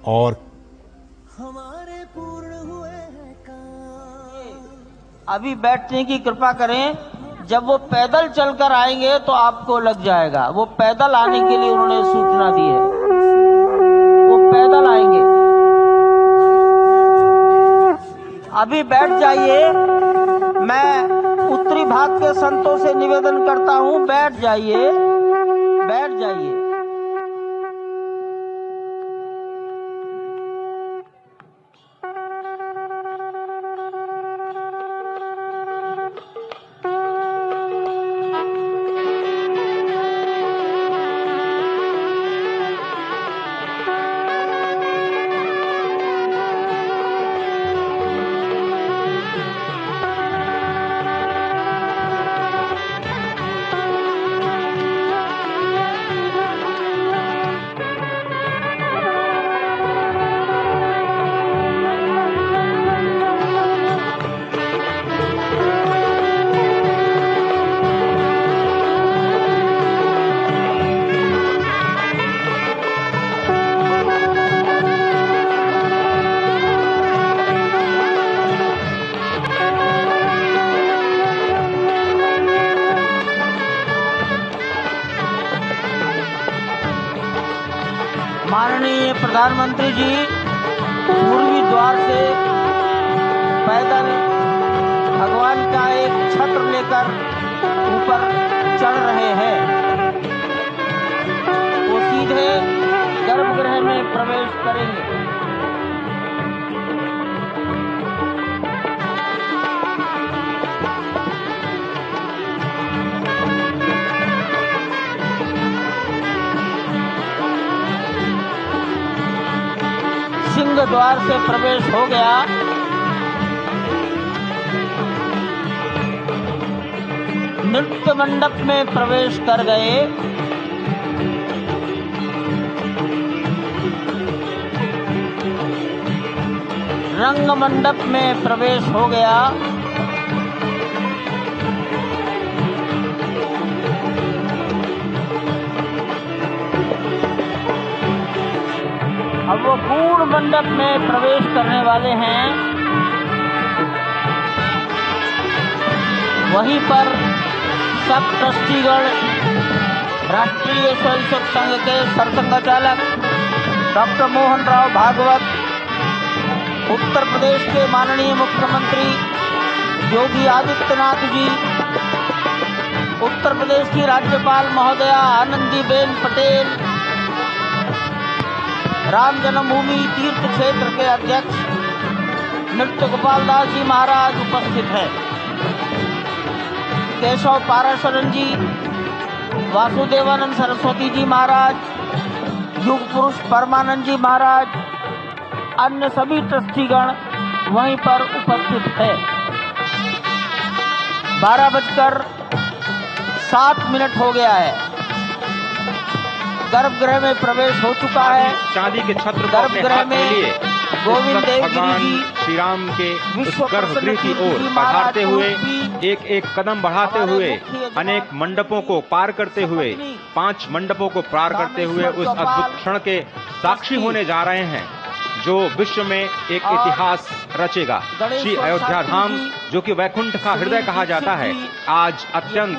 और अभी बैठने की कृपा करें। जब वो पैदल चलकर आएंगे तो आपको लग जाएगा। वो पैदल आने के लिए उन्होंने सूचना दी है, वो पैदल आएंगे। अभी बैठ जाइए। मैं उत्तरी भाग के संतों से निवेदन करता हूं, बैठ जाइए, बैठ जाइए। माननीय प्रधानमंत्री जी पूर्वी द्वार से पैदल भगवान का एक छत्र लेकर ऊपर चढ़ रहे हैं। वो सीधे गर्भगृह में प्रवेश करेंगे। सिंह द्वार से प्रवेश हो गया। नृत्य मंडप में प्रवेश कर गए। रंग मंडप में प्रवेश हो गया। अब वो पूर्ण मंडप में प्रवेश करने वाले हैं। वहीं पर सब ट्रस्टीगण, राष्ट्रीय स्वयंसेवक संघ के सरसंघचालक डॉक्टर मोहन राव भागवत, उत्तर प्रदेश के माननीय मुख्यमंत्री योगी आदित्यनाथ जी, उत्तर प्रदेश की राज्यपाल महोदया आनंदीबेन पटेल, राम जन्मभूमि तीर्थ क्षेत्र के अध्यक्ष नृत्य गोपाल दास जी महाराज उपस्थित हैं। केशव पाराशरन जी, वासुदेवानंद सरस्वती जी महाराज, युग पुरुष परमानंद जी महाराज, अन्य सभी ट्रस्टीगण वहीं पर उपस्थित है। 12:07 हो गया है। गर्भगृह में प्रवेश हो चुका है। चांदी के छत्र गर्भगृह में गोविंद देव भगवान जी श्री राम के उस गर्भगृह की ओर बढ़ाते हुए, एक एक कदम बढ़ाते हुए, अनेक मंडपों को पार करते हुए, 5 मंडपों को पार करते हुए उस अद्भुत क्षण के साक्षी होने जा रहे हैं जो विश्व में एक इतिहास रचेगा। श्री अयोध्या धाम, जो कि वैकुंठ का हृदय कहा जाता है, आज अत्यंत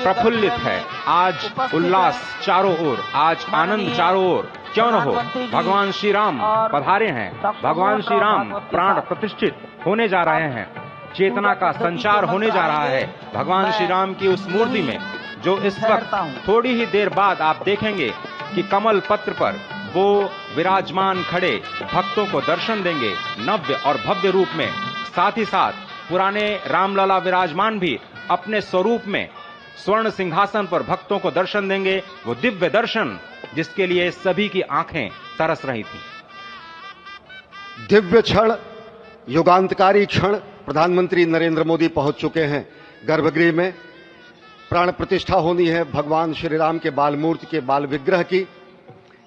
प्रफुल्लित है। आज उल्लास चारों ओर, आज आनंद चारों ओर। क्यों न हो, भगवान श्री राम पधारे हैं। भगवान श्री राम प्राण प्रतिष्ठित होने जा रहे हैं। चेतना का संचार होने जा रहा है भगवान श्री राम की उस मूर्ति में, जो इस वक्त थोड़ी ही देर बाद आप देखेंगे कि कमल पत्र पर वो विराजमान खड़े भक्तों को दर्शन देंगे नव्य और भव्य रूप में। साथ ही साथ पुराने रामलला विराजमान भी अपने स्वरूप में स्वर्ण सिंहासन पर भक्तों को दर्शन देंगे। वो दिव्य दर्शन जिसके लिए सभी की आंखें तरस रही थी। दिव्य क्षण, युगांतकारी क्षण। प्रधानमंत्री नरेंद्र मोदी पहुंच चुके हैं गर्भगृह में। प्राण प्रतिष्ठा होनी है भगवान श्री राम के बाल मूर्ति के बाल विग्रह की।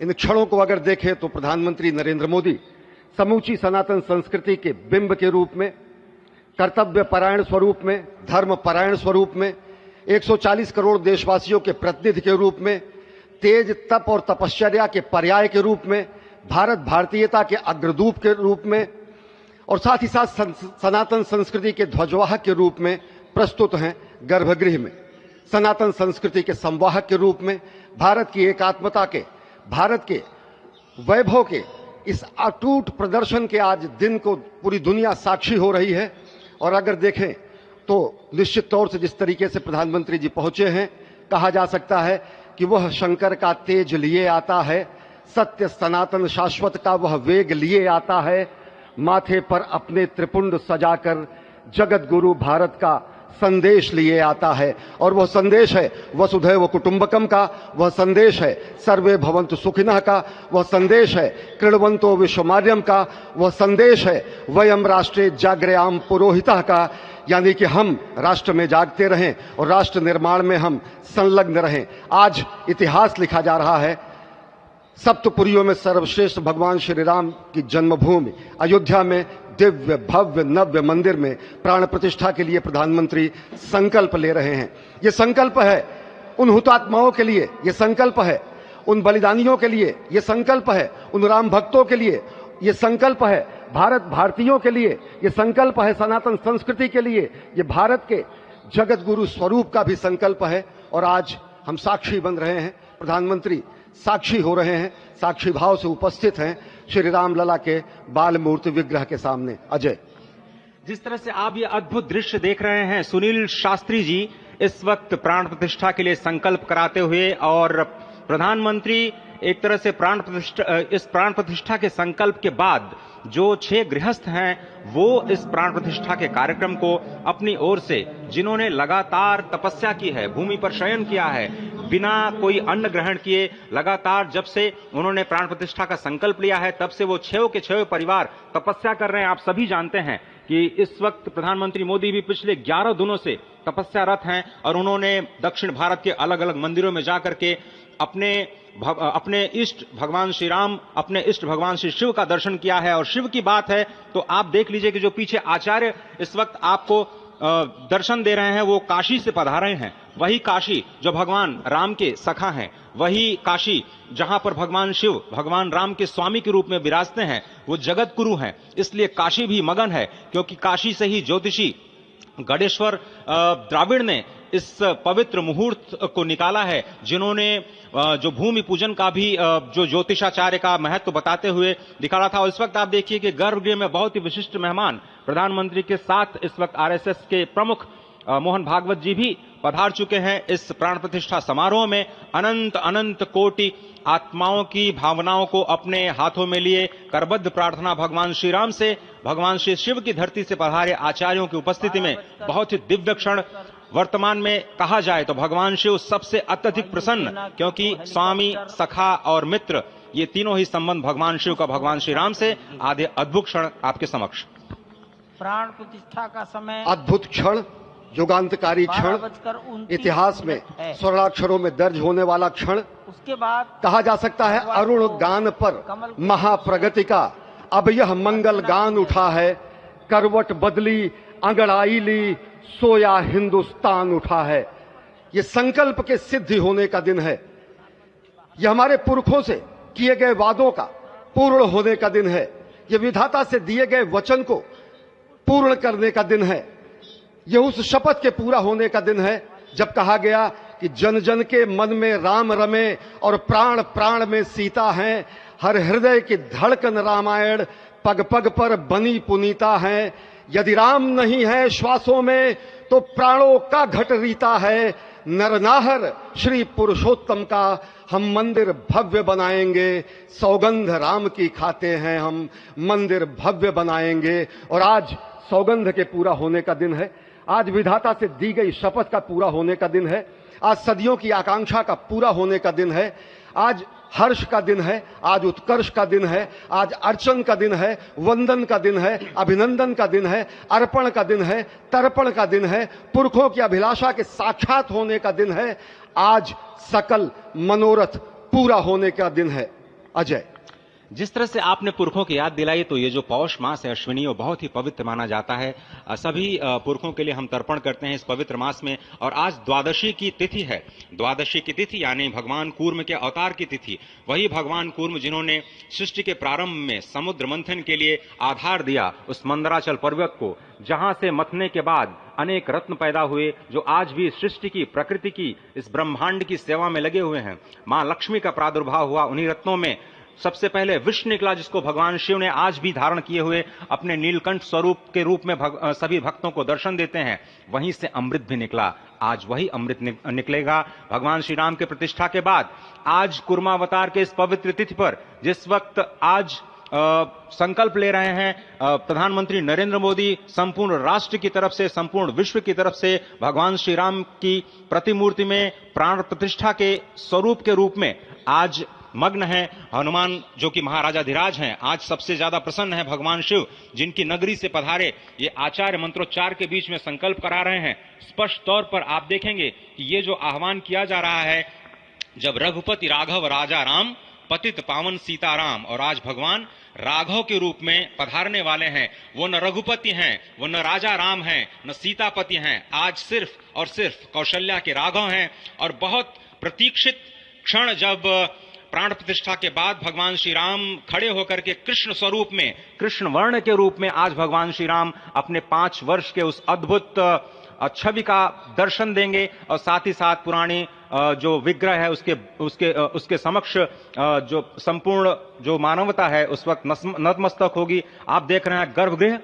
इन क्षणों को अगर देखें तो प्रधानमंत्री नरेंद्र मोदी समूची सनातन संस्कृति के बिंब के रूप में, कर्तव्य परायण स्वरूप में, धर्म परायण स्वरूप में, 140 करोड़ देशवासियों के प्रतिनिधि के रूप में, तेज तप और तपश्चर्या के पर्याय के रूप में, भारत भारतीयता के अग्रदूत के रूप में और साथ ही साथ सनातन संस्कृति के ध्वजवाहक के रूप में प्रस्तुत हैं गर्भगृह में। सनातन संस्कृति के संवाहक के रूप में, भारत की एकात्मता के, भारत के वैभव के इस अटूट प्रदर्शन के आज दिन को पूरी दुनिया साक्षी हो रही है। और अगर देखें तो निश्चित तौर से जिस तरीके से प्रधानमंत्री जी पहुंचे हैं, कहा जा सकता है कि वह शंकर का तेज लिए आता है, सत्य सनातन शाश्वत का वह वेग लिए आता है, माथे पर अपने त्रिपुंड सजाकर जगत गुरु भारत का संदेश लिए आता है। और वह संदेश है वसुधैव कुटुंबकम का, वह संदेश है सर्वे भवन्तु सुखिनः का, वह संदेश है कृण्वन्तो विश्वमार्यम का, वह संदेश है वयम राष्ट्रे जाग्रयाम पुरोहितः का, यानी कि हम राष्ट्र में जागते रहें और राष्ट्र निर्माण में हम संलग्न रहें। आज इतिहास लिखा जा रहा है। सप्तपुरियों में सर्वश्रेष्ठ भगवान श्री राम की जन्मभूमि अयोध्या में दिव्य भव्य नव्य मंदिर में प्राण प्रतिष्ठा के लिए प्रधानमंत्री संकल्प ले रहे हैं। ये संकल्प है उन हुतात्माओं के लिए, ये संकल्प है उन बलिदानियों के लिए, ये संकल्प है उन राम भक्तों के लिए, ये संकल्प है भारत भारतीयों के लिए, ये संकल्प है सनातन संस्कृति के लिए, ये भारत के जगत गुरु स्वरूप का भी संकल्प है। और आज हम साक्षी बन रहे हैं, प्रधानमंत्री साक्षी हो रहे हैं, साक्षी भाव से उपस्थित हैं श्री राम लला के बाल मूर्ति विग्रह के सामने। अजय, जिस तरह से आप ये अद्भुत दृश्य देख रहे हैं, सुनील शास्त्री जी इस वक्त प्राण प्रतिष्ठा के लिए संकल्प कराते हुए, और प्रधानमंत्री एक तरह से इस प्राण प्रतिष्ठा के संकल्प के बाद जो 6 गृहस्थ हैं वो इस प्राण प्रतिष्ठा के कार्यक्रम को अपनी ओर से, जिन्होंने लगातार तपस्या की है, भूमि पर शयन किया है, बिना कोई अन्न ग्रहण किए, लगातार जब से उन्होंने प्राण प्रतिष्ठा का संकल्प लिया है तब से वो 6 के 6 परिवार तपस्या कर रहे हैं। आप सभी जानते हैं कि इस वक्त प्रधानमंत्री मोदी भी पिछले 11 दिनों से तपस्यारत हैं और उन्होंने दक्षिण भारत के अलग अलग मंदिरों में जाकर के अपने इष्ट भगवान श्री राम, अपने इष्ट भगवान श्री शिव का दर्शन किया है। और शिव की बात है तो आप देख लीजिए कि जो पीछे आचार्य इस वक्त आपको दर्शन दे रहे हैं वो काशी से पधारे हैं। वही काशी जो भगवान राम के सखा हैं, वही काशी जहां पर भगवान शिव भगवान राम के स्वामी के रूप में विराजते हैं, वो जगत गुरु हैं। इसलिए काशी भी मगन है, क्योंकि काशी से ही ज्योतिषी गणेश्वर द्राविड़ ने इस पवित्र मुहूर्त को निकाला है, जिन्होंने जो भूमि पूजन का भी जो ज्योतिषाचार्य का महत्व बताते हुए दिखाया था। और इस वक्त आप देखिए कि गर्भगृह में बहुत ही विशिष्ट मेहमान प्रधानमंत्री के साथ इस वक्त आरएसएस के प्रमुख मोहन भागवत जी भी पधार चुके हैं। इस प्राण प्रतिष्ठा समारोह में अनंत अनंत कोटि आत्माओं की भावनाओं को अपने हाथों में लिए करबद्ध प्रार्थना भगवान श्री राम से, भगवान श्री शिव की धरती से पधारे आचार्यों की उपस्थिति में बहुत ही दिव्य क्षण। वर्तमान में कहा जाए तो भगवान शिव सबसे अत्यधिक प्रसन्न, क्योंकि स्वामी, सखा और मित्र ये तीनों ही संबंध भगवान शिव का भगवान श्री राम से। आधे अद्भुत क्षण आपके समक्ष। प्राण प्रतिष्ठा का समय अद्भुत क्षण, युगांतकारी क्षण, इतिहास में स्वर्णाक्षरों में दर्ज होने वाला क्षण। उसके बाद कहा जा सकता है अरुण गान पर महाप्रगति का अब यह मंगल गान उठा है, करवट बदली अंगड़ाई ली सोया हिंदुस्तान उठा है। ये संकल्प के सिद्धि होने का दिन है, यह हमारे पुरखों से किए गए वादों का पूर्ण होने का दिन है, यह विधाता से दिए गए वचन को पूर्ण करने का दिन है, यह उस शपथ के पूरा होने का दिन है जब कहा गया कि जन जन के मन में राम रमे और प्राण प्राण में सीता हैं, हर हृदय की धड़कन रामायण पग पग पर बनी पुनीता है। यदि राम नहीं है श्वासों में तो प्राणों का घट रीता है, नरनाहर श्री पुरुषोत्तम का हम मंदिर भव्य बनाएंगे, सौगंध राम की खाते हैं हम मंदिर भव्य बनाएंगे। और आज सौगंध के पूरा होने का दिन है, आज विधाता से दी गई शपथ का पूरा होने का दिन है, आज सदियों की आकांक्षा का पूरा होने का दिन है, आज हर्ष का दिन है, आज उत्कर्ष का दिन है, आज अर्चन का दिन है, वंदन का दिन है, अभिनंदन का दिन है, अर्पण का दिन है, तर्पण का दिन है, पुरखों की अभिलाषा के साक्षात होने का दिन है, आज सकल मनोरथ पूरा होने का दिन है। अजय, जिस तरह से आपने पुरखों की याद दिलाई, तो ये जो पौष मास है अश्विनी, वो बहुत ही पवित्र माना जाता है। सभी पुरखों के लिए हम तर्पण करते हैं इस पवित्र मास में। और आज द्वादशी की तिथि है। द्वादशी की तिथि यानी भगवान कूर्म के अवतार की तिथि। वही भगवान कूर्म जिन्होंने सृष्टि के प्रारंभ में समुद्र मंथन के लिए आधार दिया उस मंदराचल पर्वत को, जहां से मथने के बाद अनेक रत्न पैदा हुए, जो आज भी सृष्टि की, प्रकृति की, इस ब्रह्मांड की सेवा में लगे हुए हैं। मां लक्ष्मी का प्रादुर्भाव हुआ उन्हीं रत्नों में। सबसे पहले विष निकला, जिसको भगवान शिव ने आज भी धारण किए हुए अपने नीलकंठ स्वरूप के रूप में सभी भक्तों को दर्शन देते हैं। वहीं से अमृत भी निकला। आज वही अमृत निकलेगा भगवान श्री राम के प्रतिष्ठा के बाद। आज कूर्मावतार के इस पवित्र तिथि पर, जिस वक्त आज संकल्प ले रहे हैं प्रधानमंत्री नरेंद्र मोदी, संपूर्ण राष्ट्र की तरफ से, संपूर्ण विश्व की तरफ से, भगवान श्री राम की प्रतिमूर्ति में प्राण प्रतिष्ठा के स्वरूप के रूप में आज मग्न है। हनुमान जो कि महाराजाधिराज हैं, आज सबसे ज्यादा प्रसन्न है भगवान शिव, जिनकी नगरी से पधारे ये आचार्य मंत्रोच्चार के बीच में संकल्प करा रहे हैं। स्पष्ट तौर पर आप देखेंगे कि ये जो आह्वान किया जा रहा है, जब रघुपति राघव राजा राम, पतित पावन सीताराम, और आज भगवान राघव के रूप में पधारने वाले हैं। वो न रघुपति हैं, वो न राजा राम हैं, न सीतापति हैं। आज सिर्फ और सिर्फ कौशल्या के राघव हैं। और बहुत प्रतीक्षित क्षण, जब प्राण प्रतिष्ठा के बाद भगवान श्री राम खड़े होकर के कृष्ण स्वरूप में, कृष्ण वर्ण के रूप में आज भगवान श्री राम अपने 5 वर्ष के उस अद्भुत छवि का दर्शन देंगे। और साथ ही साथ पुरानी जो विग्रह है उसके समक्ष जो संपूर्ण जो मानवता है उस वक्त नतमस्तक होगी। आप देख रहे हैं गर्भगृह,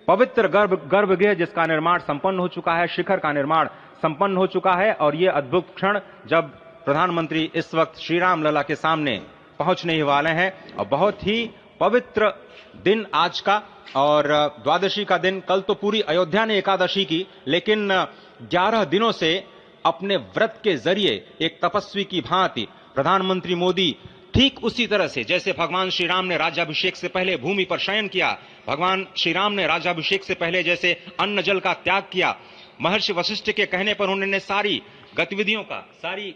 पवित्र गर्भगृह जिसका निर्माण संपन्न हो चुका है, शिखर का निर्माण संपन्न हो चुका है। और ये अद्भुत क्षण जब प्रधानमंत्री इस वक्त श्री राम लला के सामने पहुंचने ही वाले हैं। और बहुत ही पवित्र दिन आज का, और द्वादशी का दिन। कल तो पूरी अयोध्या ने एकादशी की, लेकिन 11 दिनों से अपने व्रत के जरिए एक तपस्वी की भांति प्रधानमंत्री मोदी ठीक उसी तरह से, जैसे भगवान श्री राम ने राज्याभिषेक से पहले भूमि पर शयन किया, भगवान श्री राम ने राज्याभिषेक से पहले जैसे अन्न जल का त्याग किया, महर्षि वशिष्ठ के कहने पर उन्होंने सारी गतिविधियों का, सारी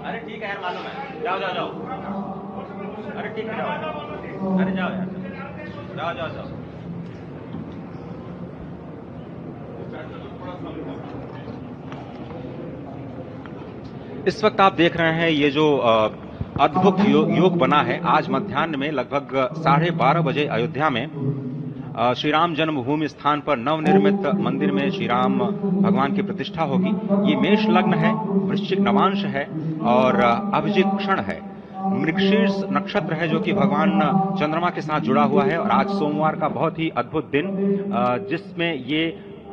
अरे ठीक है यार, मालूम है। जाओ जाओ जाओ, अरे ठीक है जाओ, अरे जाओ यार, जाओ जाओ जाओ। इस वक्त आप देख रहे हैं ये जो अद्भुत योग बना है। आज मध्याह्न में लगभग 12:30 बजे अयोध्या में श्री राम जन्मभूमि स्थान पर नवनिर्मित मंदिर में श्री राम भगवान की प्रतिष्ठा होगी। ये मेष लग्न है, वृश्चिक नवांश है और अभिजीत क्षण है। मृगशीर्ष नक्षत्र है जो कि भगवान चंद्रमा के साथ जुड़ा हुआ है। और आज सोमवार का बहुत ही अद्भुत दिन जिसमें ये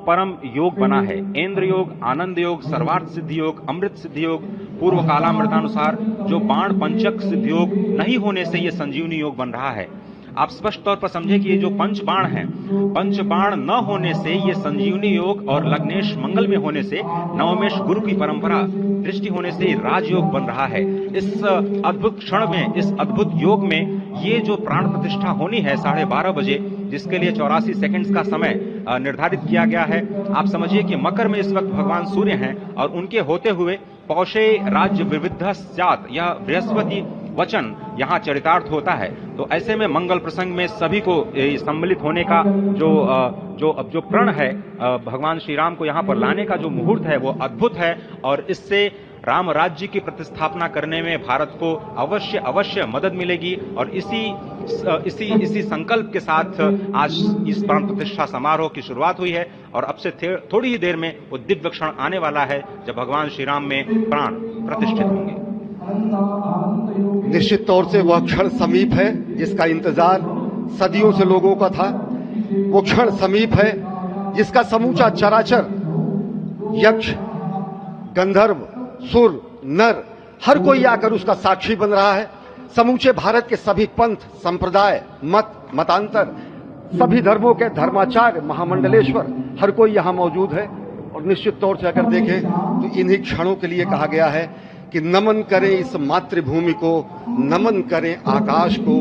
परम योग बना है। इंद्र योग, आनंद योग, सर्वार्थ सिद्धि योग, अमृत सिद्धि योग, पूर्व कालामृतानुसार जो बाण पंचक सिद्धि योग नहीं होने से ये संजीवनी योग बन रहा है। आप स्पष्ट तौर पर समझे कि ये जो पंच बाण है, पंच बाण न होने से ये संजीवनी योग और लग्नेश मंगल में होने से, नवमेश गुरु की परंपरा दृष्टि होने से राजयोग बन रहा है। इस अद्भुत क्षण में, इस अद्भुत योग में ये जो प्राण प्रतिष्ठा होनी है 12:30 बजे, जिसके लिए 84 सेकंड्स का समय निर्धारित किया गया है। आप समझिए कि मकर में इस वक्त भगवान सूर्य हैं और उनके होते हुए पौषे राज्य विविध स्यात्, यह बृहस्पति वचन यहाँ चरितार्थ होता है। तो ऐसे में मंगल प्रसंग में सभी को सम्मिलित होने का जो प्रण है, भगवान श्री राम को यहाँ पर लाने का जो मुहूर्त है वो अद्भुत है। और इससे राम राज्य की प्रतिस्थापना करने में भारत को अवश्य मदद मिलेगी। और इसी संकल्प के साथ आज इस प्राण प्रतिष्ठा समारोह की शुरुआत हुई है। और अब से थोड़ी ही देर में वो दिव्य क्षण आने वाला है जब भगवान श्री राम में प्राण प्रतिष्ठित होंगे। निश्चित तौर से वह क्षण समीप है जिसका इंतजार सदियों से लोगों का था। वो क्षण समीप है जिसका समूचा चराचर, यक्ष, गंधर्व, सुर, नर, हर कोई आकर उसका साक्षी बन रहा है। समूचे भारत के सभी पंथ, संप्रदाय, मतांतर, सभी धर्मों के धर्माचार्य, महामंडलेश्वर, हर कोई यहां मौजूद है। और निश्चित तौर से अगर देखें तो इन्हीं क्षणों के लिए कहा गया है कि नमन करें इस मातृभूमि को, नमन करें आकाश को,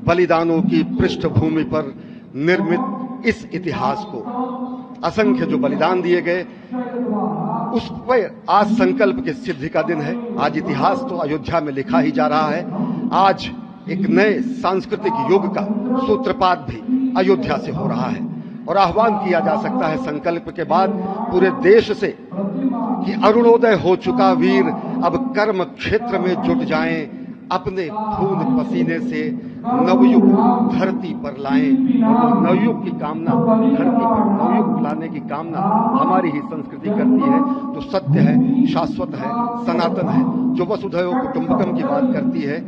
बलिदानों की पृष्ठभूमि पर निर्मित इस इतिहास को। असंख्य जो बलिदान दिए गए उस पर आज संकल्प की सिद्धि का दिन है। आज इतिहास तो अयोध्या में लिखा ही जा रहा है। आज एक नए सांस्कृतिक युग का सूत्रपात भी अयोध्या से हो रहा है। और आह्वान किया जा सकता है संकल्प के बाद पूरे देश से कि अरुणोदय हो चुका वीर, अब कर्म क्षेत्र में जुट जाएं, अपने खून पसीने से नवयुग धरती पर लाएं। और नवयुग की कामना, धरती पर नवयुग लाने की कामना हमारी ही संस्कृति करती है। जो सत्य है, शाश्वत है, सनातन है, जो वसुधैव कुटुंबकम की बात करती है,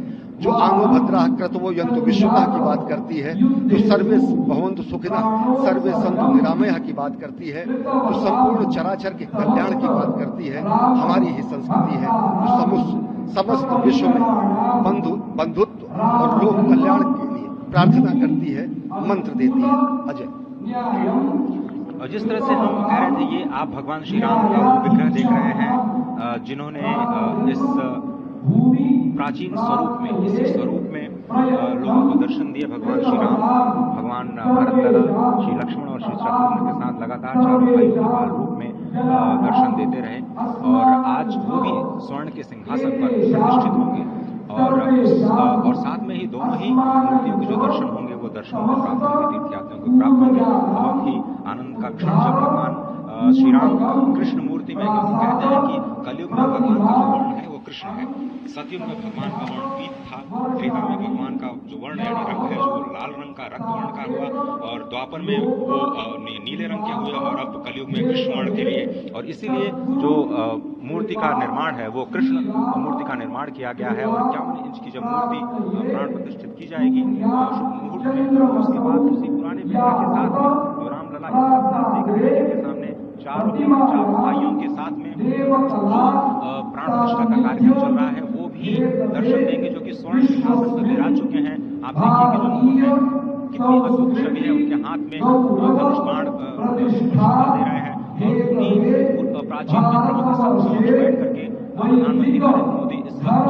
जो आनो भद्रा क्रतवो यंतु विश्वता की बात करती है, जो सर्वे भवन्तु सुखिनः सर्वे सन्तु निरामयः की बात करती है, जो संपूर्ण चराचर के कल्याण की बात करती है, हमारी ही संस्कृति है। जो समस्त विश्व में बंधुत्व और लोक कल्याण के लिए प्रार्थना करती है, मंत्र देती है। अजय, और जिस तरह से हम कह रहे थे, ये आप भगवान श्री राम का वो विग्रह देख रहे हैं जिन्होंने इस प्राचीन स्वरूप में, इसी स्वरूप में लोगों को दर्शन दिए। भगवान श्री राम, भगवान भरत लला, श्री लक्ष्मण और श्री शत्रुघ्न के साथ लगातार चारों भाइयों के काल रूप में दर्शन देते रहे। और आज वो भी स्वर्ण के सिंहासन पर प्रतिष्ठित होंगे। और साथ में ही दोनों ही मूर्तियों के जो दर्शन होंगे वो दर्शन को प्राप्त होंगे, तीर्थयात्रियों को प्राप्त होंगे। बहुत ही आनंद का क्षण जब भगवान श्री राम कृष्ण मूर्ति में, क्योंकि कहते हैं कि कलयुग में भगवान का जो वर्ण है वो कृष्ण है। सतयुग में भगवान का वर्ण पीत था, त्रेता में भगवान का जो वर्ण यानी रंग है जो लाल रंग का, रक्त वर्ण का हुआ, और द्वापर में वो नीले रंग के हुए, और अब कलयुग में कृष्ण वर्ण के लिए। और इसीलिए जो मूर्ति का निर्माण है वो कृष्ण मूर्ति का निर्माण किया गया है। और 51 इंच की जब मूर्ति प्राण प्रतिष्ठित की जाएगी शुभ मुहूर्त में, उसके बाद उसी पुराने विग्रह के साथ में जो रामलला इस साथ देख रहे हैं, जिनके सामने चारों भाइयों के साथ में प्राण प्रतिष्ठा का कार्यक्रम चल रहा है, वो भी दर्शन देंगे, जो कि स्वर्ण सिंहासन पर विराज चुके हैं। आप देखिए कि जो मुकुट है कितनी अद्भुत छवि है, उनके हाथ में धनुष बाण दे रहे हैं। और उन्हीं प्राचीन विग्रहों के साथ बैठ करके प्रधानमंत्री नरेंद्र मोदी इस वक्त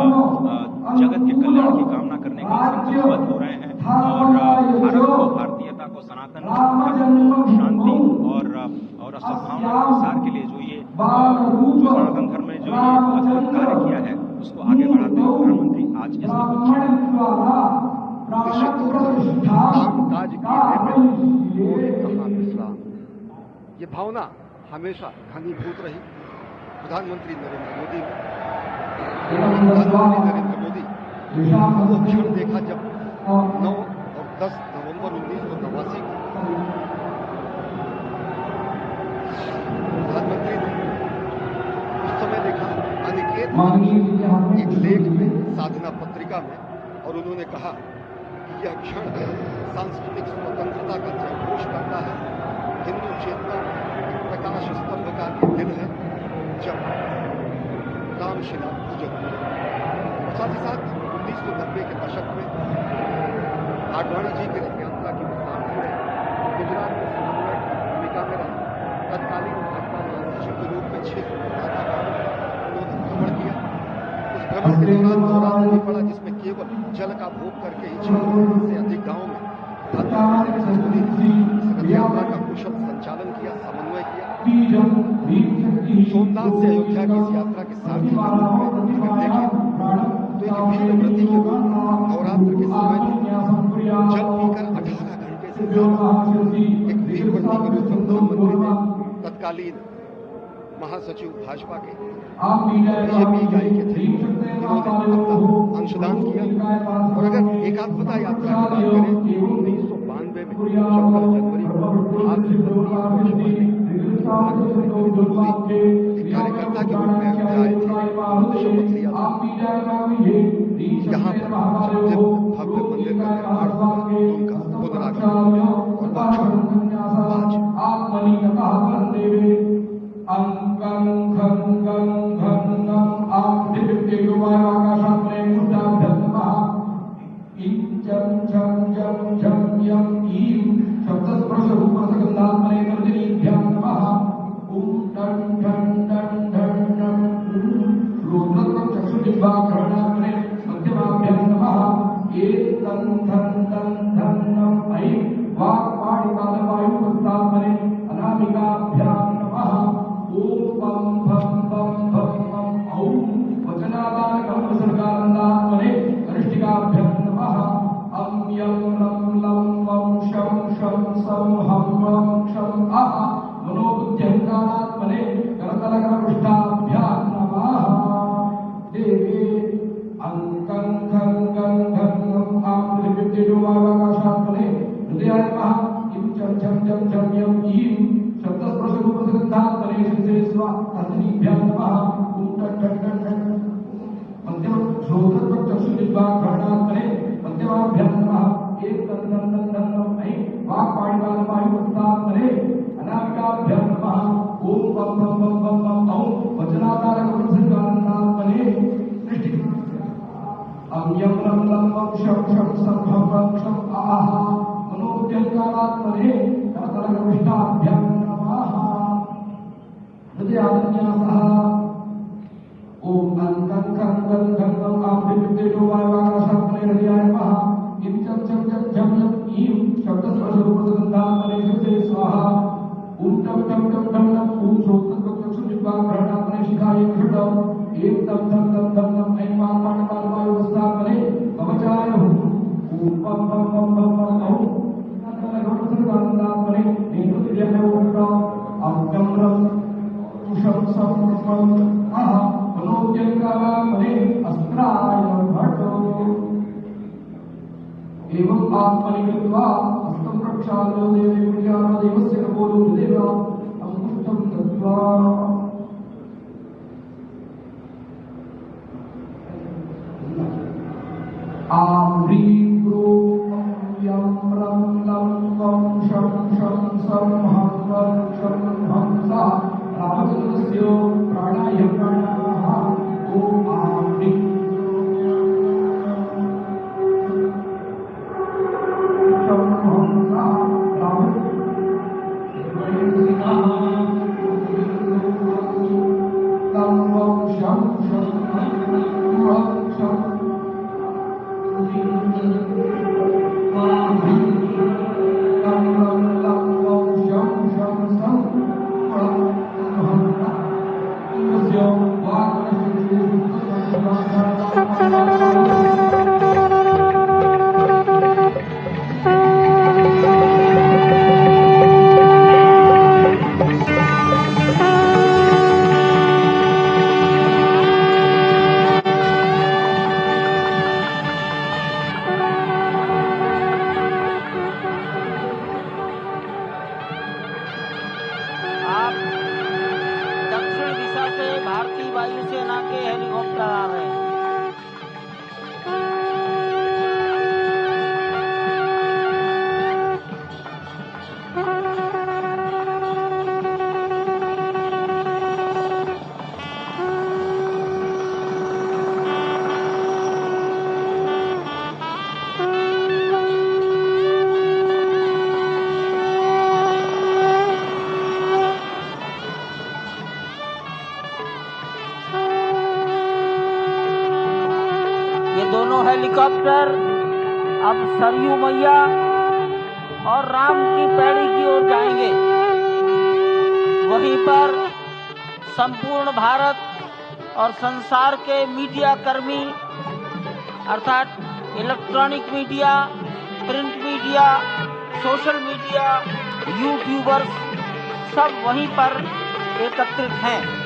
जगत के कल्याण की कामना करने के लिए संकल्पबद्ध हो रहे हैं। और भारत को, भारतीयता को, सनातन शांति और सद्भावना के प्रसार के लिए जो सनातन धर्म में जो ये अद्भुत कार्य किया है उसको आगे बढ़ाते हुए प्रधानमंत्री आज इस निश्चित तौर से काम काज इस्लाम, ये भावना हमेशा घनीभूत रही प्रधानमंत्री नरेंद्र मोदी में। प्रधानमंत्री नरेंद्र मोदी वो क्षण देखा जब 9 और 10 नवंबर 1989 को प्रधानमंत्री ने उस समय देखा अनिकेत एक लेख में, साधना पत्रिका में, और उन्होंने कहा कि यह क्षण सांस्कृतिक स्वतंत्रता का जयघोष करता है, हिंदू चेतना में प्रकाश स्तंभ का दिन है जब रामशिला पूजन हुए। और साथ ही साथ 1990 के दशक में आडवाणी जी की रथ यात्रा की सारथी में गुजरात में समन्वय की भूमिका में रहे तत्कालीन भाजपा महासचिव के रूप में 6 उन्होंने भ्रमण किया। उस भ्रमण के दौरान नवरात्र भी पड़ा जिसमें केवल जल का भोग करके ही 6 से अधिक गांवों में प्रधानमंत्री मोदी ने इस रथ यात्रा का कुशल संचालन किया, समन्वय किया। सोमनाथ से अयोध्या की इस यात्रा के सारथी के रूप में अगर देखें तो एक वीर व्रती के रूप में नवरात्र के समय में जल पीकर 18 घंटे से ज्यादा एक वीर व्रती के रूप में प्रधानमंत्री ने तत्कालीन महासचिव भाजपा के बीजेपी इकाई के थे, इन्होंने अपना अंशदान किया। और अगर एकात्मता यात्रा की बात करें 1992 में 14 जनवरी को आज से 25 वर्ष पहले एक कार्यकर्ता के रूप में अयोध्या आए थे, शपथ लिया था। यहाँ पर भव्य मंदिर का निर्माण हुआ, उनका पुनरागमन और आज अंकं खं गं घं गं आदित्ययुवाकाशात्रे मुद्दाभ्यन्तमः इच्चं छं जं झं यं ईं शब्दस्पर्शरूपरसगन्धात्मने तर्जनीभ्यां नमः ॐ टं ठं टं ठं ठं रुद्रत्वं चक्षुजिह्वाग्रहणात्मने मध्यमाभ्यां नमः एतं धं धं धं नं ऐं वाक्पाणिपादवायुप्रस्थात्मने अनामिकाभ्यां नमः ओम बम भम बम भम बम औं वचनादानकं विसर्गानन्दात्मने अनिष्टिकाभ्यां नमः अं यं लं लं वं शं शं सं हं वं क्षं अः मनोबुद्ध्यहंकारात्मने करतलकरपृष्ठाभ्यां नमः देवे अंकं खं गं घं गं आं पृथिव्युवाकाशात्मने हृदयाय नमः इं चं छं जं झं यं ईं शब्दस्पर्शरूपसगन्धात्मने शिरसे स्वातर्जनीभ्यां नमः ॐ टं टं टं टं मध्यम श्रोत्रत्वं चक्षुजिह्वाग्रहणात्मने मध्यमाभ्यां नमः एतं नं नं नं नं ऐं वाक्पाणिपादवायुप्रस्थात्मने अनामिकाभ्यां नमः ॐ बम बम बम बम बम औं वचनादानकं अं यं लं लं वं शं शं सं हं वं क्षं अः मनोबुद्ध्यहंकारात्मने करतलकरपृष्ठाभ्यां हृदयान्यासः ओम अंकं खं गं घं गं आदित्ययुवाकाशात्मने हृदयाय नमः इं चं छं जं झं यं ईं शब्दस्पर्शरूपसगन्धात्मने शिरसे स्वाहा ॐ टं टं टं टं नं ॐ श्रोत्रत्वं चक्षुजिह्वाग्रहणात्मने शिखाय कृष्णं एं तं तं तं तं नं ऐं वाक्पाणिपादवायुप्रस्थात्मने कवचाय हुं ॐ बम बम बम बम बम औं करतलकरपृष्ठात्मने नेत्रदिव्याय हुं अंकं रं कुशं संस्मं अह मनोज्ञकारात्मने अस्त्राय भटो एवं आत्मनि कृत्वा हस्तं प्रक्षाल्य देवी विद्याना देवस्य नमो देव अंकुष्ठं दत्त्वा आं ह्रीं क्रूं यं रं लं वं शं शं सं हं वं क्षं हंसा रामचन्द्रस्य प्राणाय प्राणाः ॐ आं ह्रीं क्षं हंसा तं वं शं शं वं क्षं हेलीकॉप्टर अब सरयू मैया और राम की पैड़ी की ओर जाएंगे। वहीं पर संपूर्ण भारत और संसार के मीडिया कर्मी अर्थात electronic media, print media, social media, YouTubers सब वहीं पर एकत्रित हैं।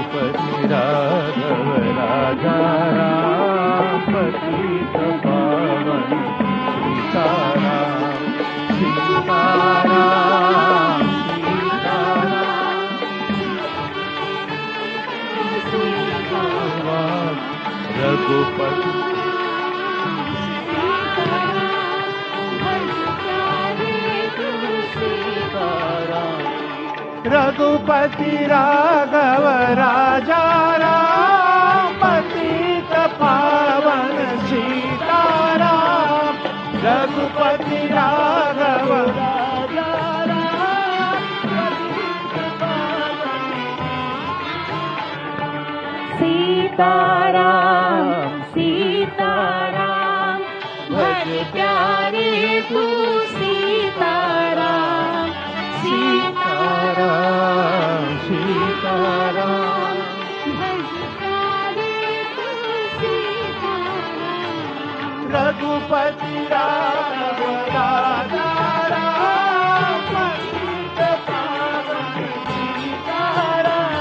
रघुपति राघव राजा राम पतित पावन सीताराम सीताराम सीताराम रघुपति रघुपति राघव राजा राम पतित पावन सीताराम रघुपति राघव राजा राम पतित पावन सीताराम सीताराम भज प्यारे तू सीताराम सीताराम सीताराम भज प्यारे तू सीताराम रघुपति राघव राजा राम पतित पावन सीताराम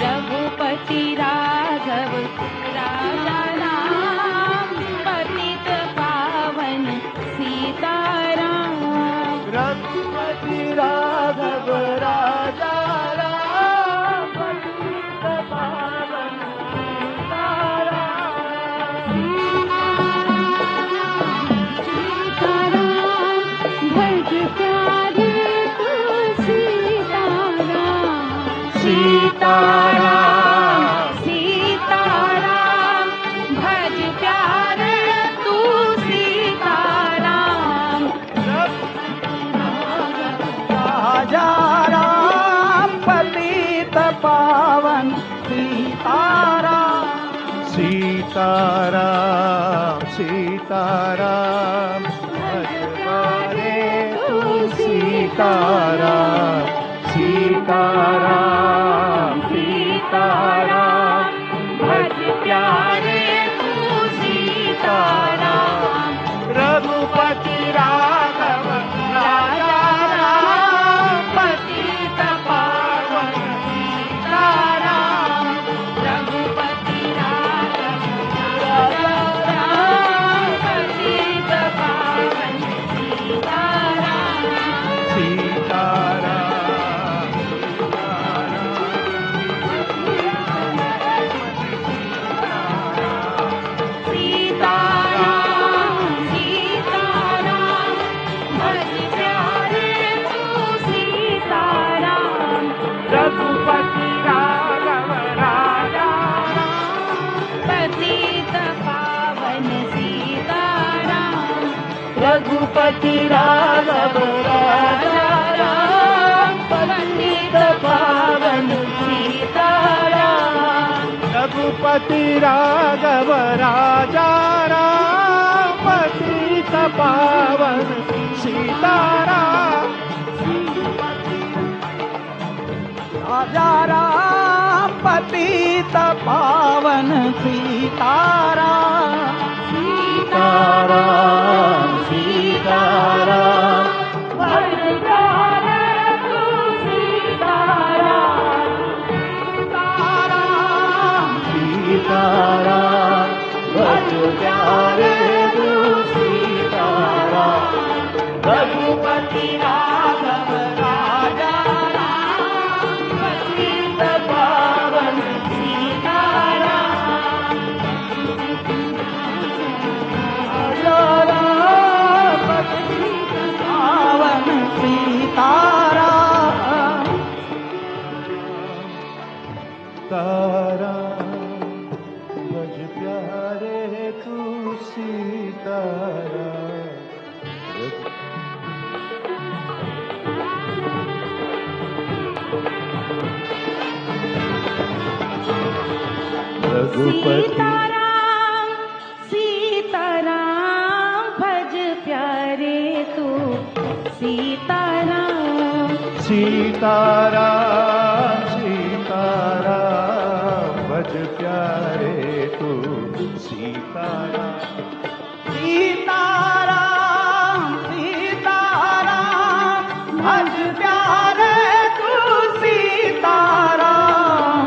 रघुपति राघव राजा राम पतित पावन सीताराम रघुपति राघव राजा राम पतित पावन सीताराम सीताराम भज प्यारे तू सीताराम राजा राम पतित पावन सीताराम सीताराम सीताराम भज प्यारे तू सीताराम सीताराम सीताराम भज प्यारे तू सीताराम रघुपति राघव राजा राम पतित पावन सीताराम रघुपति राघव राजा राम पतित पावन सीताराम सीताराम रघुपति राघव राजा पतित पावन सीताराम रघुपति राघव राजा पतित पावन सीताराम रघुपति राघव राजा पतित पावन सीताराम राजा राम पतित पावन सीताराम सीताराम सीताराम भज प्यारे तू सीताराम सीताराम भज प्यारे तू सीताराम रघुपति राघव राजा पावन सीताराम पावन सीताराम ताराम भज प्यारे तू सीताराम सीताराम सीताराम भज प्यारे तू सीताराम सीताराम सीताराम भज प्यारे तू सीताराम सीताराम सीताराम भज प्यारे तू सीताराम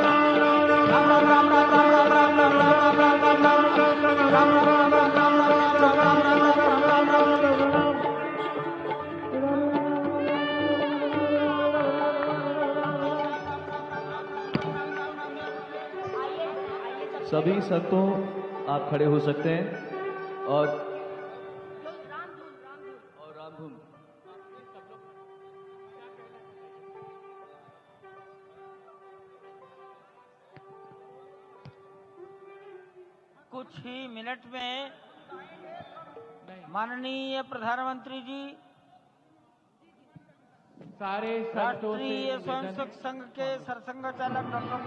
सभी संतों आप खड़े हो सकते हैं और रामधुन कुछ ही मिनट में माननीय प्रधानमंत्री जी सारे संतों से राष्ट्रीय स्वयंसेवक संघ के सरसंघ चालक डॉक्टर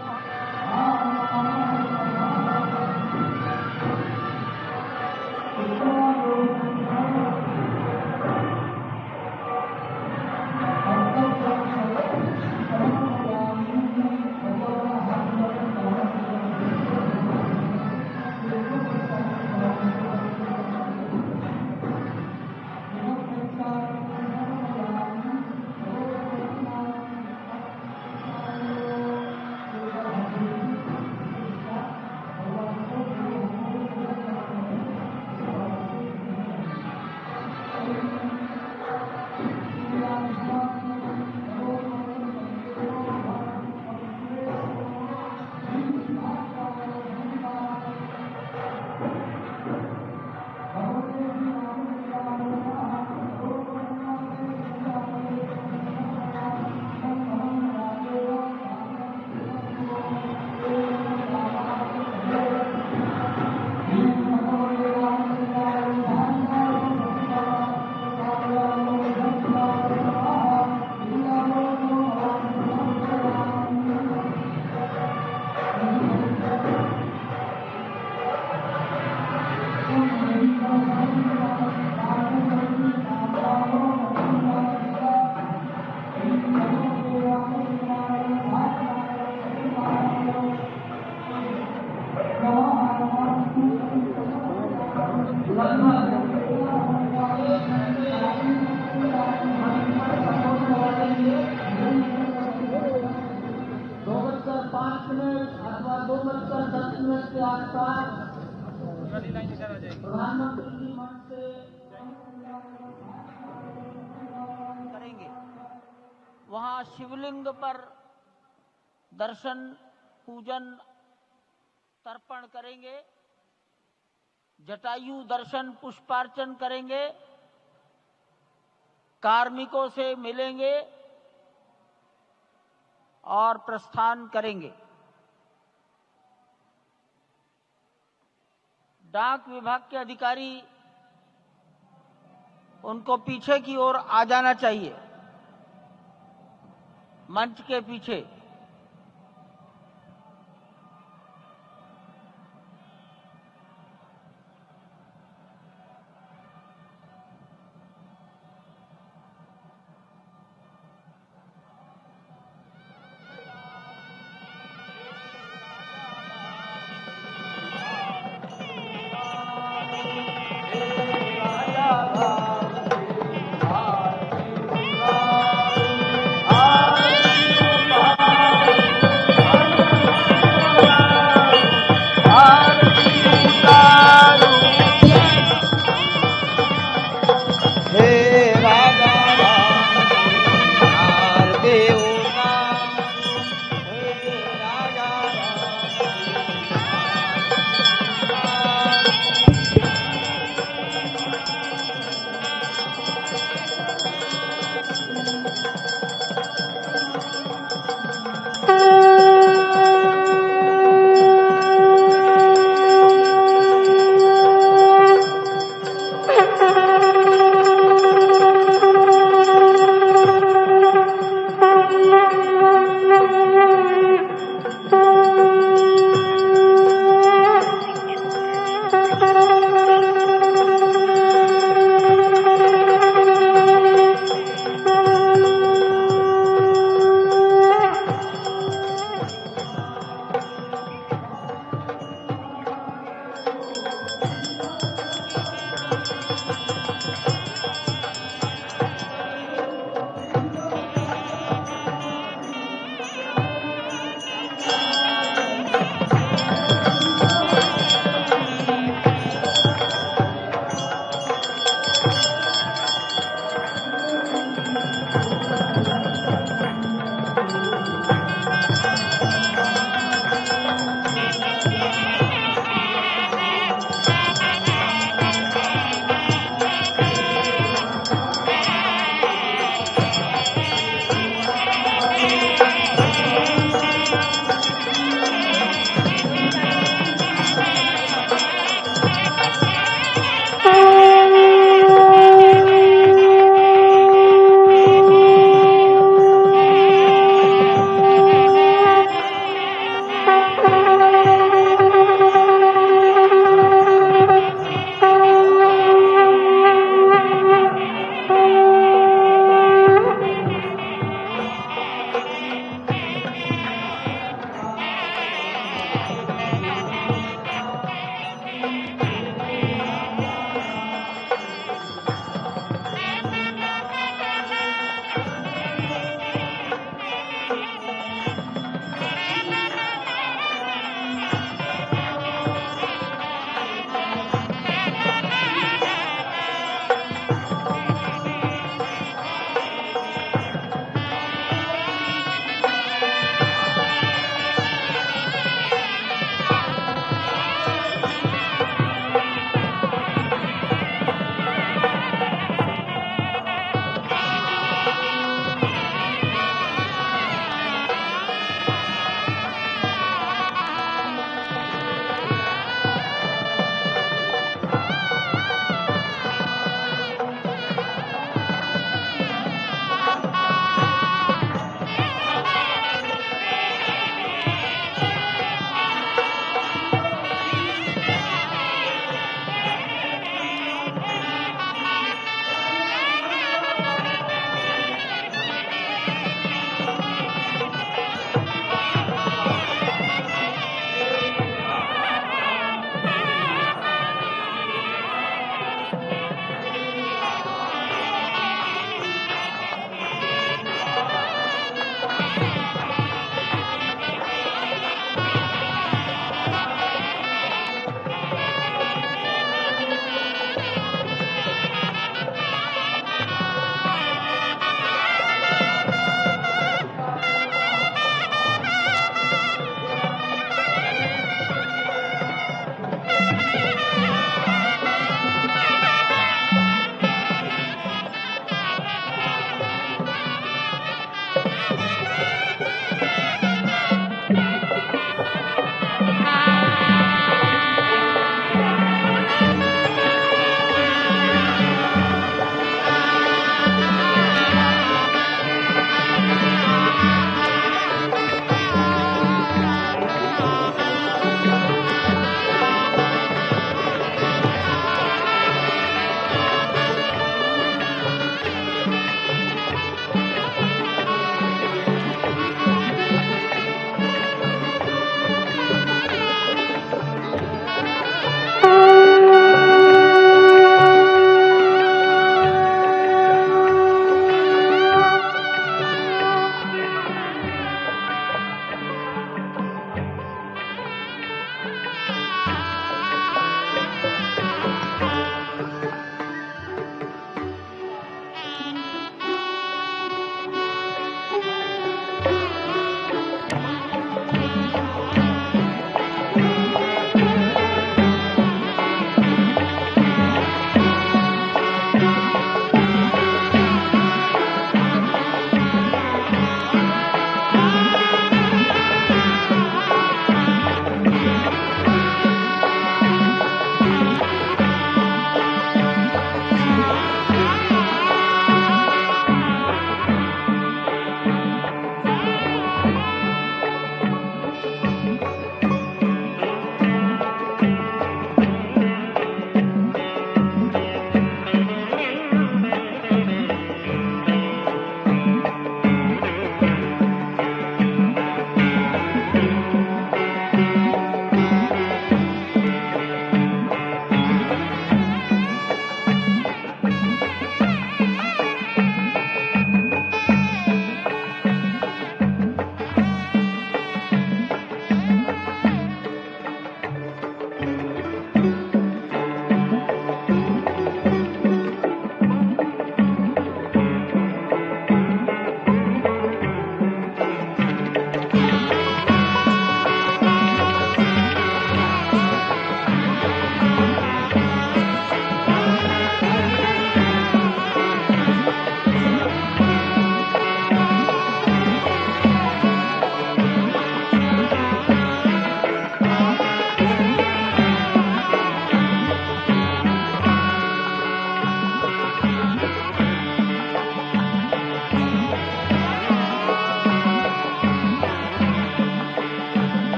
प्रधानमंत्री जी मंच से करेंगे। वहां शिवलिंग पर दर्शन पूजन तर्पण करेंगे, जटायु दर्शन पुष्पार्चन करेंगे, कार्मिकों से मिलेंगे और प्रस्थान करेंगे। डाक विभाग के अधिकारी उनको पीछे की ओर आ जाना चाहिए, मंच के पीछे।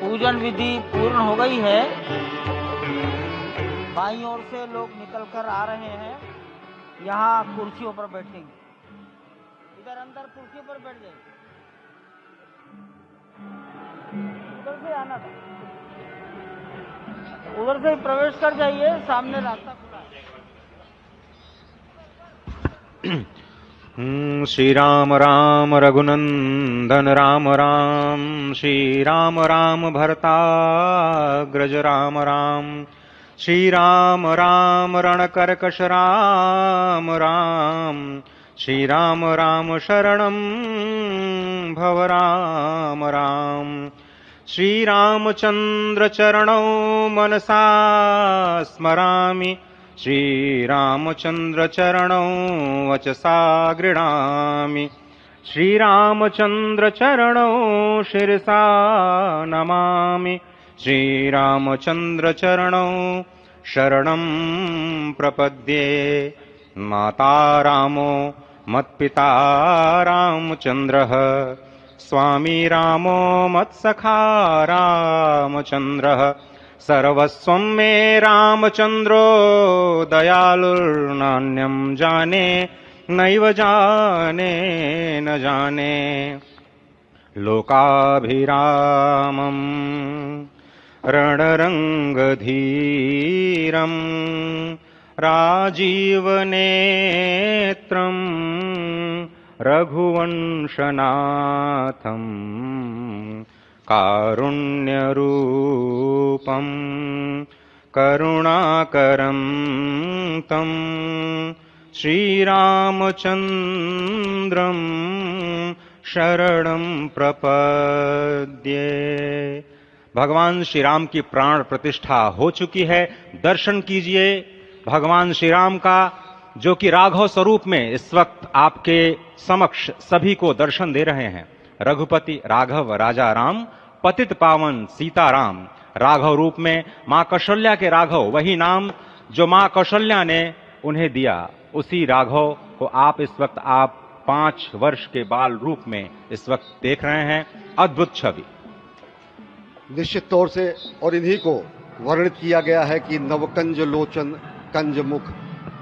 पूजन विधि पूर्ण हो गई है। बाईं ओर से लोग निकल कर आ रहे हैं, यहाँ कुर्सियों पर बैठेंगे। इधर अंदर कुर्सी पर बैठ जाइए, उधर से आना था, उधर से प्रवेश कर जाइए, सामने रास्ता खुला है। श्री राम राम रघुनंदन राम राम, श्री राम राम भरताग्रज राम राम, श्री राम राम रणकर्कश राम राम, श्री राम राम शरणं भव राम राम, श्री रामचंद्र चरणौ मनसा स्मरामि, श्री रामचंद्र चरणौ वचसा गृह्णामि, श्री रामचंद्र चरणौ शिरसा नमामि, श्री रामचंद्र चरणौ शरणं प्रपद्ये। माता रामो मत्पिता रामचंद्रः, स्वामी रामो मत्सखा रामचंद्रः, सर्वस्वं मे रामचंद्रो दयालुर्नान्यं जाने नैव जाने न जाने। लोकाभिरामं रणरंगधीरं राजीवनेत्रं रघुवंशनाथं, कारुण्यरूपं करुणाकरं तं श्रीरामचन्द्रं शरणं प्रपद्ये। भगवान श्री राम की प्राण प्रतिष्ठा हो चुकी है। दर्शन कीजिए भगवान श्री राम का, जो कि राघव स्वरूप में इस वक्त आपके समक्ष सभी को दर्शन दे रहे हैं। रघुपति राघव राजा राम, पतित पावन सीताराम। राघव रूप में मां कौशल्या के राघव, वही नाम जो मां कौशल्या ने उन्हें दिया, उसी राघव को आप इस वक्त 5 वर्ष के बाल रूप में इस वक्त देख रहे हैं। अद्भुत छवि। निश्चित तौर से और इन्हीं को वर्णित किया गया है कि नवकंज लोचन कंज मुख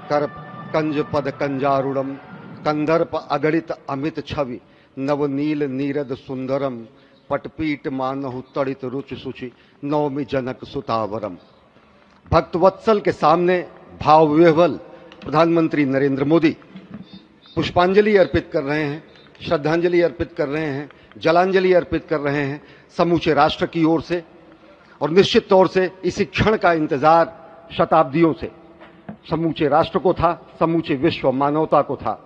कर कंज पद कंजारुणम, कंदर्प अगणित अमित छवि, नवनील नीरद सुंदरम, पटपीट मानहु तड़ित रुचि सुचि, नवमी जनक सुतावरम। भक्तवत्सल के सामने भाव विह्वल प्रधानमंत्री नरेंद्र मोदी पुष्पांजलि अर्पित कर रहे हैं, श्रद्धांजलि अर्पित कर रहे हैं, जलांजलि अर्पित कर रहे हैं समूचे राष्ट्र की ओर से। और निश्चित तौर से इसी क्षण का इंतजार शताब्दियों से समूचे राष्ट्र को था, समूचे विश्व मानवता को था।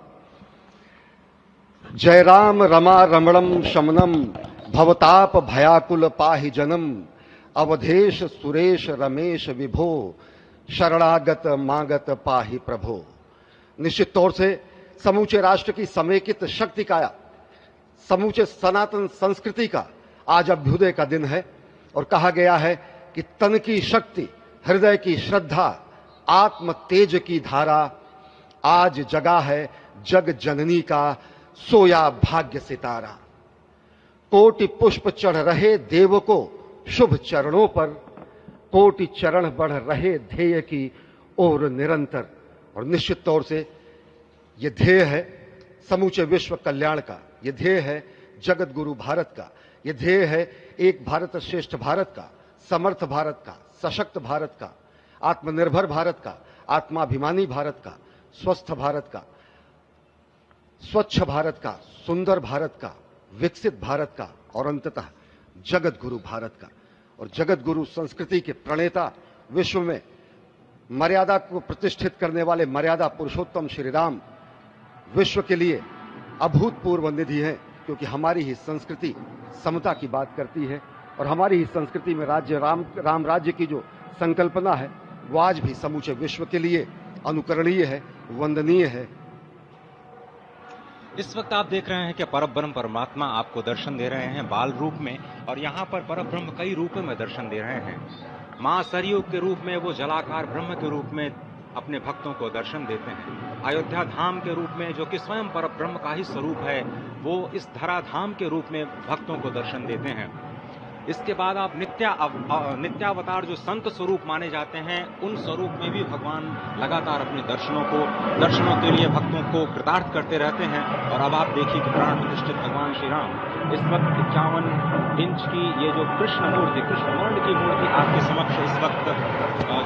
जय राम रमा रमणम शमनम, भवताप भयाकुल पाहि जनम, अवधेश सुरेश रमेश विभो, शरणागत मागत पाहि प्रभो। निश्चित तौर से समूचे राष्ट्र की समेकित शक्ति का, समूचे सनातन संस्कृति का आज अभ्युदय का दिन है। और कहा गया है कि तन की शक्ति, हृदय की श्रद्धा, आत्म तेज की धारा आज जगा है जग जननी का सोया भाग्य सितारा। कोटि पुष्प चढ़ रहे देव को शुभ चरणों पर, कोटि चरण बढ़ रहे ध्येय की ओर निरंतर। और निश्चित तौर से ये ध्येय है समूचे विश्व कल्याण का, ये ध्येय है जगत गुरु भारत का, ये ध्येय है एक भारत श्रेष्ठ भारत का, समर्थ भारत का, सशक्त भारत का, आत्मनिर्भर भारत का, आत्माभिमानी भारत का, स्वस्थ भारत का, स्वच्छ भारत का, सुंदर भारत का, विकसित भारत का और अंततः जगत गुरु भारत का। और जगत गुरु संस्कृति के प्रणेता, विश्व में मर्यादा को प्रतिष्ठित करने वाले मर्यादा पुरुषोत्तम श्री राम विश्व के लिए अभूतपूर्व निधि है, क्योंकि हमारी ही संस्कृति समता की बात करती है और हमारी ही संस्कृति में राज्य राम राज्य की जो संकल्पना है वो आज भी समूचे विश्व के लिए अनुकरणीय है, वंदनीय है। इस वक्त आप देख रहे हैं कि परब्रह्म परमात्मा आपको दर्शन दे रहे हैं बाल रूप में, और यहाँ पर परब्रह्म कई रूपों में दर्शन दे रहे हैं। मां सरयू के रूप में वो जलाकार ब्रह्म के रूप में अपने भक्तों को दर्शन देते हैं। अयोध्या धाम के रूप में, जो कि स्वयं परब्रह्म का ही स्वरूप है, वो इस धरा धाम के रूप में भक्तों को दर्शन देते हैं। इसके बाद आप नित्यावतार जो संत स्वरूप माने जाते हैं, उन स्वरूप में भी भगवान लगातार अपने दर्शनों के लिए भक्तों को कृतार्थ करते रहते हैं। और अब आप देखिए कि प्राण प्रतिष्ठित भगवान श्री राम इस वक्त 51 इंच की ये जो कृष्ण वर्ण की मूर्ति आपके समक्ष इस वक्त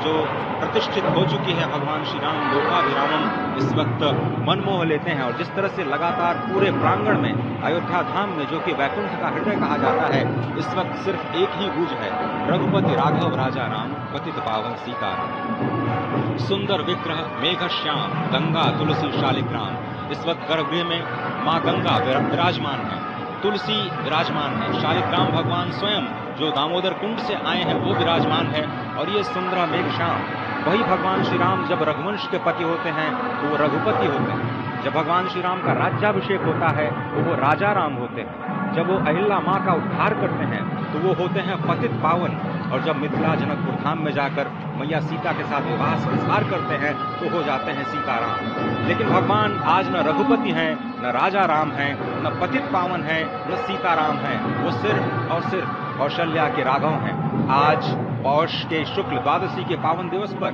जो प्रतिष्ठित हो चुकी है, भगवान श्री राम लोकाभिरामम इस वक्त मनमोह लेते हैं। और जिस तरह से लगातार पूरे प्रांगण में अयोध्या धाम में, जो कि वैकुंठ का हृदय कहा जाता है, इस वक्त सिर्फ एक ही गूंज है, रघुपति राघव राजा राम पतित पावन सीता राम। सुंदर विग्रह मेघ श्याम गंगा तुलसी शालिग्राम। इस वक्त गर्भगृह में माँ गंगा विराजमान है, तुलसी विराजमान है, शालिग्राम भगवान स्वयं जो दामोदर कुंड से आए हैं वो विराजमान है। और ये सुंदर मेघ श्याम, वही भगवान श्री राम जब रघुवंश के पति होते हैं तो वो रघुपति होते हैं। जब भगवान श्री राम का राज्याभिषेक होता है तो वो राजा राम होते हैं। जब वो अहिल्या माँ का उद्धार करते हैं तो वो होते हैं पतित पावन। और जब मिथिला जनकपुर धाम में जाकर मैया सीता के साथ विवाह संस्कार करते हैं तो हो जाते हैं सीताराम। लेकिन भगवान आज न रघुपति हैं, न राजा राम हैं, न पतित पावन हैं, न सीताराम हैं। वो सिर्फ और सिर्फ कौशल्या के राघव हैं। आज पौष के शुक्ल द्वादशी के पावन दिवस पर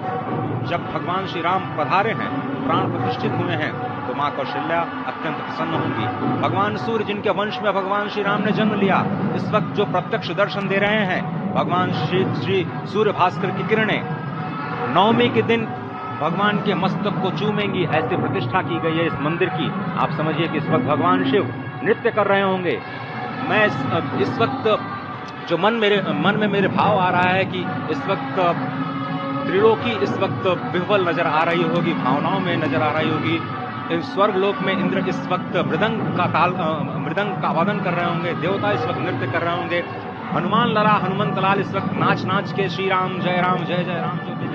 जब भगवान श्री राम पधारे हैं, प्राण प्रतिष्ठित हुए हैं, तो माँ कौशल्या अत्यंत प्रसन्न होंगी। भगवान सूर्य जिनके वंश में भगवान श्री राम ने जन्म लिया, इस वक्त जो प्रत्यक्ष दर्शन दे रहे हैं, भगवान श्री सूर्य भास्कर की किरणें नवमी के दिन भगवान के मस्तक को चूमेंगी। ऐसे प्रतिष्ठा की गई है इस मंदिर की। आप समझिए कि इस वक्त भगवान शिव नृत्य कर रहे होंगे। मैं इस वक्त जो मन में मेरे भाव आ रहा है कि इस वक्त त्रिलोकी इस वक्त विह्वल नजर आ रही होगी, भावनाओं में नजर आ रही होगी। स्वर्ग लोक में इंद्र इस वक्त मृदंग का वादन कर रहे होंगे, देवता इस वक्त नृत्य कर रहे होंगे, हनुमान लला हनुमंत लाल इस वक्त नाच के श्री राम जय राम जो भी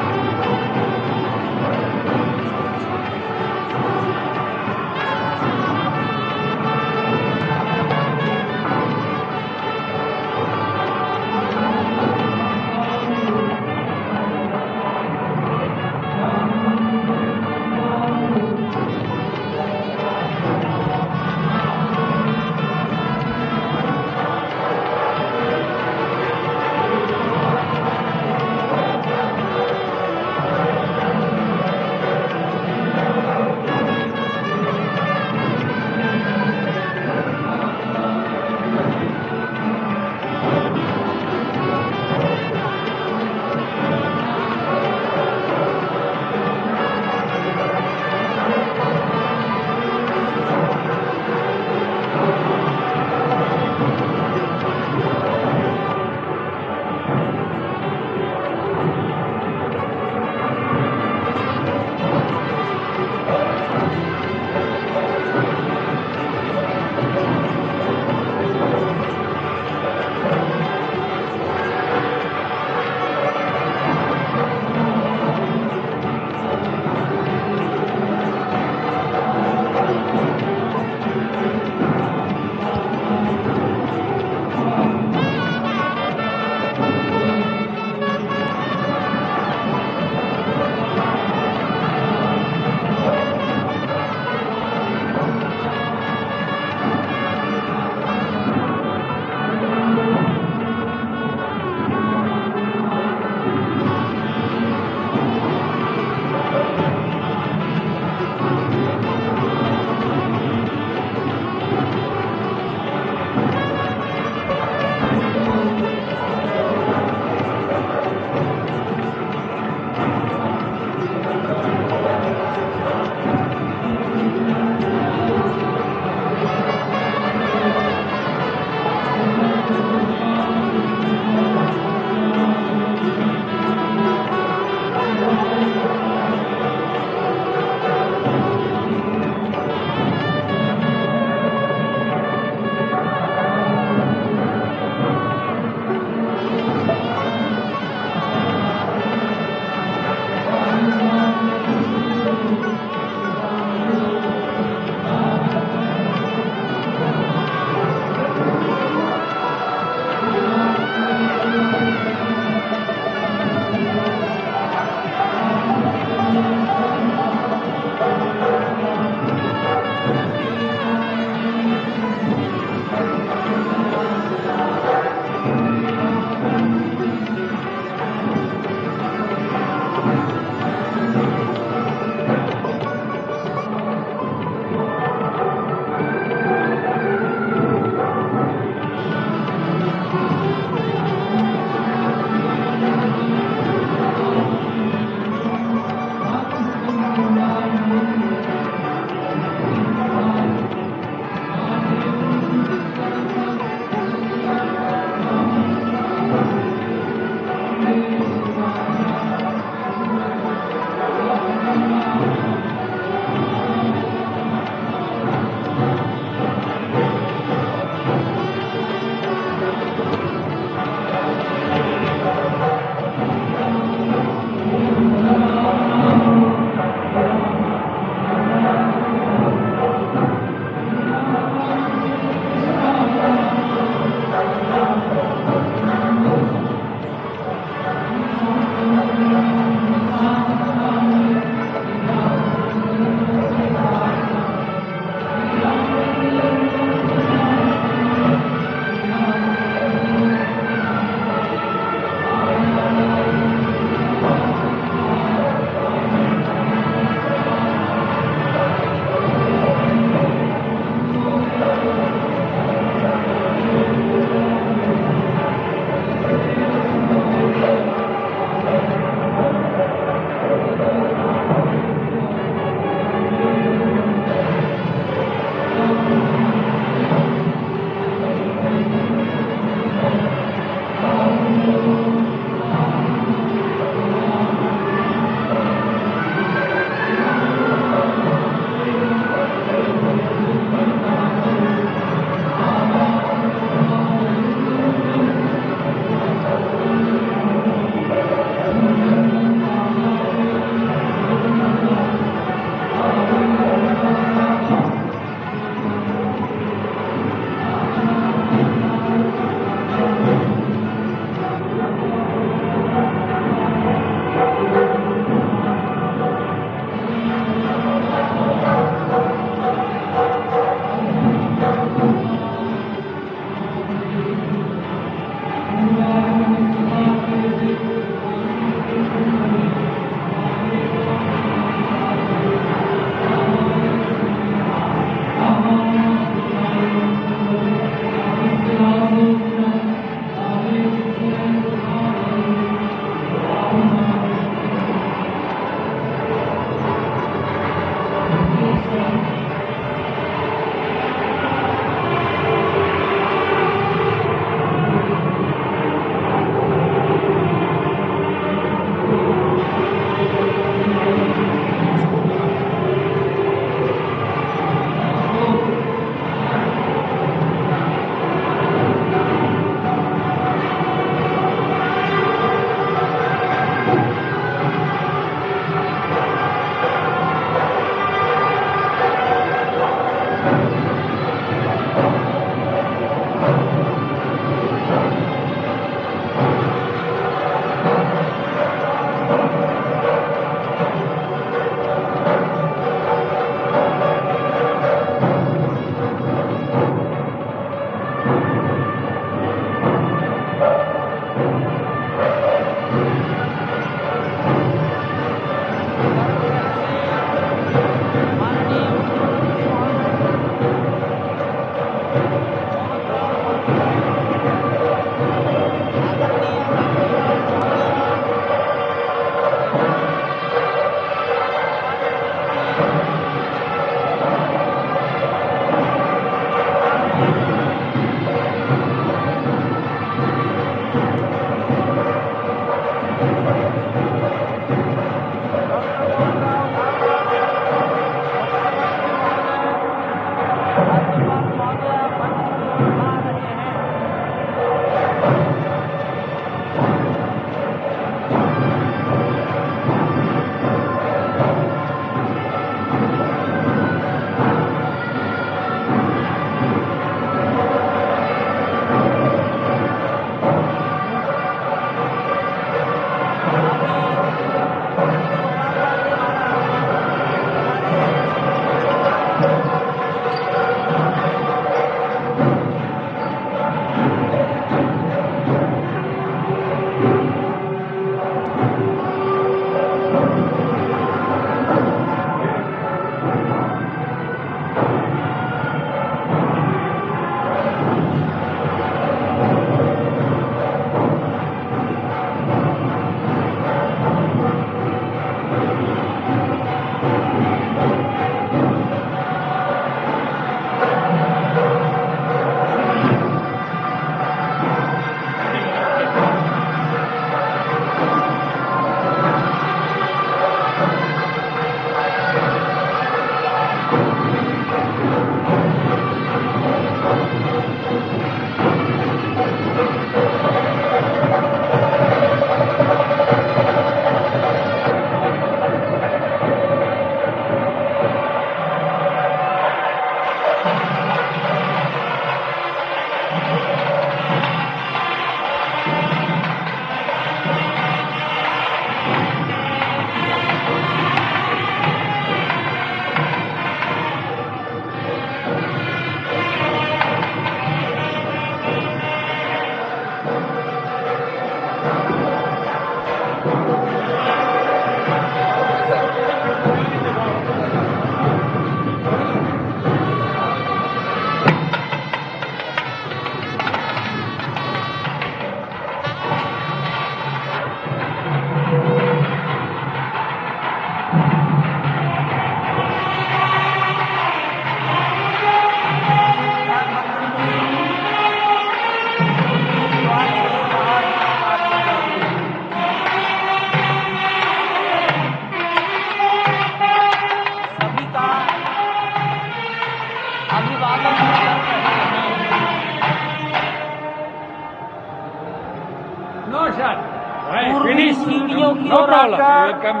No shot. Right, पूर्वी finish. सीढ़ियों की No ore problem. You will आकर come.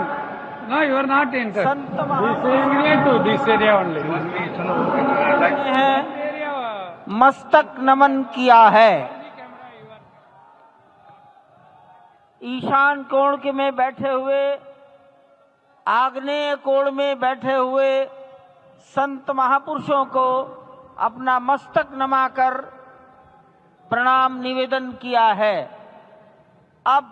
No, you are not entered. Sant This महापुरुष area to this area only. है मस्तक नमन किया है। ईशान कोण के में बैठे हुए, आग्नेय कोण में बैठे हुए संत महापुरुषों को अपना मस्तक नमाकर प्रणाम निवेदन किया है। अब